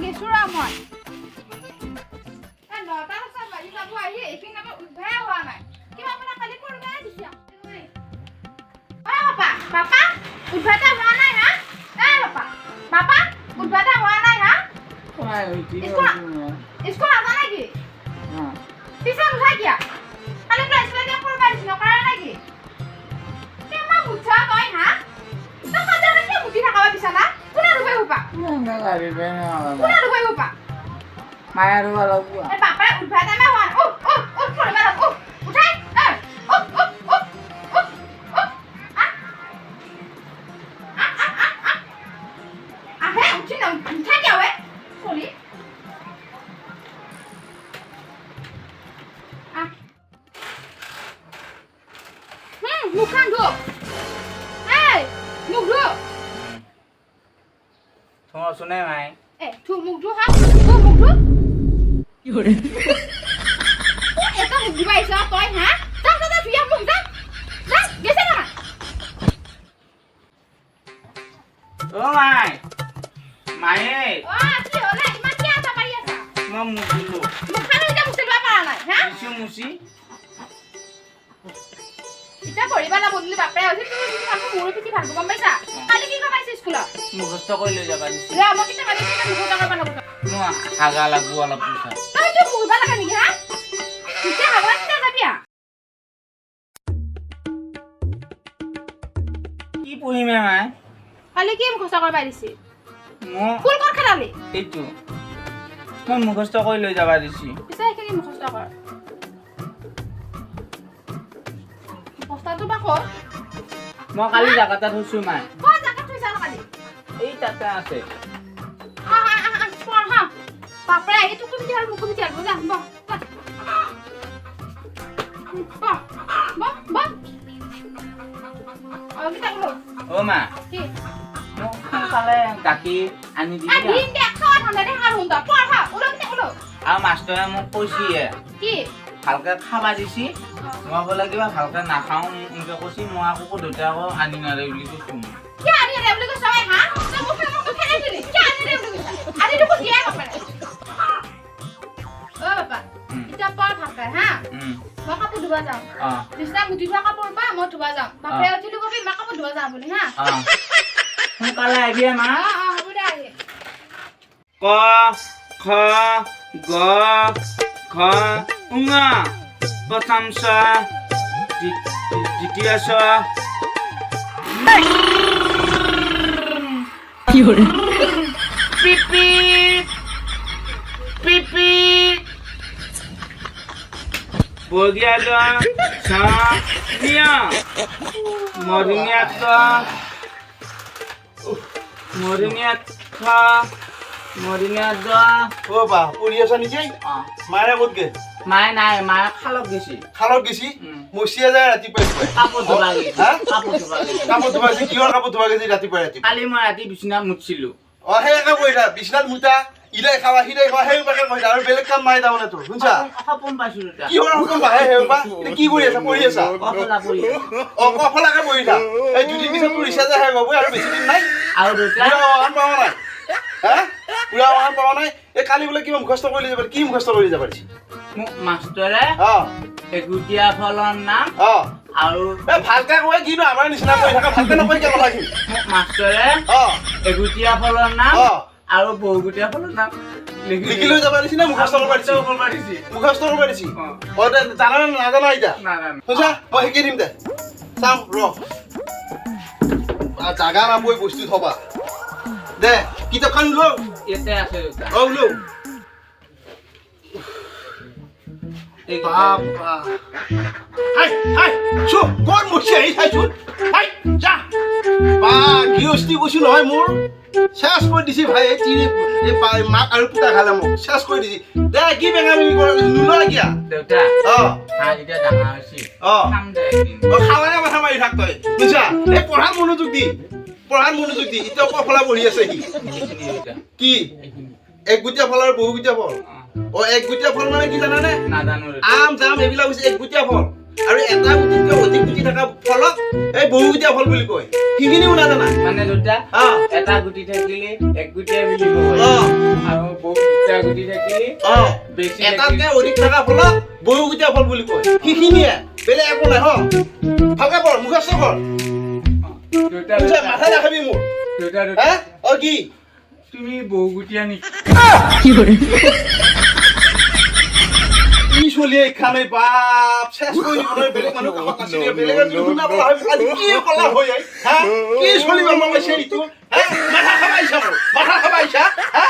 গেছুৰা মই নটা বজাত বাজি যাব আহি এইখিনি আকৌ উদ্ধাৰ হোৱা নাই কিবা আপোনাৰ কালি পৰগাই দিছে পাপা পাপা উদ্ধাৰটা হোৱা নাই হা পাপা উদ্ধাৰটা হোৱা নাই হা স্কুল আছা নেকি পিছে উঠাই দিয়া কালি স্কুল দিয়া পৰগাই দিছে নকৰা নেকি কেমা মুঠা তই হা তই সদায় কি মুঠি থাকাবা বিছানা কোনে ৰুবাই হোপা কোনে ৰুবাই হোপা মায়া ৰুবা লাগব এ বাপা উঠা টাইমে হোৱা পৰবা লগ উঠাই আহে উঠি না উঠাই দিয়া ৱে চলি মুখান ধো এই মুখ ধো তোমার শুনে মাই এ ধো মুখ ধো হা ধো মুখ ধো কি হরে এটা মুখ দিবাইছা তই হা যা যা যা ফিয়া মুখ যা যা গেছে না ও মাই মায়ে ও কি হলে ইমান কি আছা পাৰি আছা মই মুছিলো মুখান এটা মুছিবা পাৰা নাই হা মুছি এটা কৰিবা না বদলি বাপৰে আছে তুমি কামটো মোৰে পিছি ভালব গম পাইছা কালি কি কমাইছে স্কুলত মুখস্থ কৰি লৈ যাবা দিছি ৰে মই কিটা কালি মুখস্থ কৰিব লাগব মই হাগা লাগব অলপ পিছত তই তো মুখবা লাগা নেকি হা কিটা হাগা কিটা যাবিয়া কি পঢ়িমে মাই কালি কি মুখস্থ কৰিব দিছি মই ফুল কৰ খেলালি এইটো মই মুখস্থ কৰি লৈ যাবা দিছি পিছে এইখিনি মুখস্থ কৰ বস্তাটো বা কৰ মই কালি জাগাটা থৈছো মাই কৰ জাগা থৈছা কালি এই তাতে আছে পঢ় হা বাপৰে এইটো তুমি দিয়াৰ মুখ তুমি দিয়াৰ বুজা ব কিটা কলো ও মা কি মোক সোনকালে গাখীৰ আনি দিবি দিন দে খাওয়া ঠান্ডা দে আৰ হুন্দা পড় হা ওলো কিটা কলো আৰু মাষ্টৰে মোক কৈছে কি ভালকে খাবা দিছি মই বোলে কিবা ভালকে নাখাওঁ এনেকে কৈছি মই আকৌ দেউতা আকৌ আনি নাৰে বুলি কৈছো কি আনি রে বলি কই সবাই হা তো মুখে মুখে ফেলে দিলি কি আনি রে বলি কই আনি তো দিয়া বাপা ও বাপা এটা পড় ভালকে হা মই কাপোৰ ধুবা যাম বিছনা মুঠি থোৱা কাপোৰ পা মই ধুবা যাম বাপৰে উঠিলো কবি মা কাপোৰ ধুবা যাম বুলি হা সোনকালে আহিবি মা হ'ব দে আহি ক খ গ ঘ ঙ প্ৰথম ছ দ্বিতীয় ছ কি হরে পিপি পিপি বগিয়া গ ছ নিয়া মরিনিয়া ক মরিনিয়া খ মরিনিয়া দ ও বা পঢ়ি আছা নেকি মাৰে ক'ত গে মায়ে নাই মায়ে খালত গেছি খালত গেছি মচিয়া যায় ৰাতিপুৱাই কাপোৰ ধুবা গেছি হা কাপোৰ ধুবা গেছি কাপোৰ ধুবা গেছি কিহৰ কাপোৰ ধুবা গেছি ৰাতিপুৱাই কালি মই ৰাতি বিছনা মুচিলো সেই কাপোৰ এটা বিছনাত মুতা ইলাই খাৱা সিলাই খাৱা সেই পাকে কৈছা আৰু বেলেগ কাম নাই তাৰমানে তোৰ শুনছা সপোন পাইছো দুটা কিহৰ সপোন বাহে সেইবা কি কৰি আছা পঢ়ি আছা কফলা পৰি কফলাকে পঢ়িছা এই দুদিন পিছত তোৰ ৰিচাৰ্জ শেষ হ'ব আৰু বেছি দিন নাই আৰু দুটা পুৰা অহান পাৱা নাই হা পুৰা অহান পাৱা নাই এই কালি বোলে কিবা মুখস্থ কৰি যাব কি মুখস্থ কৰি যাব পাৰিছে মোক মাষ্টৰে অ এগুটীয়া ফলৰ নাম অ আৰু এই ভালকে কয় কিনো আমাৰ নিচিনা কৈ থাকা ভালকে নকয় কিয় কথাখিনি মোক মাষ্টৰে অ এগুটীয়া ফলৰ নাম অ আৰু বহুগুটীয়া ফলৰ নাম লিখি লৈ যাব দিছি না মুখস্থ কৰিব পাৰিছি মুখস্থ কৰিব পাৰিছি অ জানা নাজানা এতিয়া শুনছা মই শিকি দিম দে চাম ৰ জাগা নাপই বস্তু থবা দে কিতাপখন ল ইয়াতে আছে দুটা অ ল বাবা হাই হাই চো কোন মুছি আহি চাইছোন হাই যা বা গৃহস্থী কৈছো নহয় মোৰ শেষ কৰি দিছি ভাই এই তিনি মাক আৰু পুতা খালে মোক শেষ কৰি দিছি দে কি বেঙামি নুলা কিয়া দেউতা অ হাঁ যেতিয়া ডাঙৰ হৈছি অ খাম দে এদিন খাৱানে মাথা মাৰি থাক তই বুজিছা এই পঢ়াত মনোযোগ দি এতিয়া কফলা পঢ়ি আছে সি কি একগুটিয়া ফল আৰু বহুগুটিয়া ফল অ একগুটিয়া ফল মানে কি জানানে নাজানো আম জাম এইবিলাক হৈছে একগুটিয়া ফল আৰু এটা গুটিতকৈ অধিক গুটি থকা ফলক এই বহুগুটিয়া ফল বুলি কয় সেইখিনিও নাজানা মানে দুটা অ এটা গুটি থাকিলে এক গুটিয়ে মিলিব অ আৰু দুটা গুটি থাকিলে অ বেছি এটাতকে অধিক থকা ফলক বহুগুটিয়া ফল বুলি কয় সেইখিনিয়ে বেলেগ একো নাই হ ভালকে পঢ় মুখস্থ কৰ দুটা বুজিছা মাথা নাখাবি মোৰ দুটা হা অ কি তুমি বহুগুটিয়া নেকি কি চলি খানে বাপ শেষ কৰি দিবলৈ বেলেগ মানুহ কামত নাছিল বেলেগে যদি শুনা বলা হয় আজি কি কলা হৈ যায় হা কি চলিব মই কৈছে এইটো হা মাথা খাবাইছা মোৰ মাথা খাবাইছা হা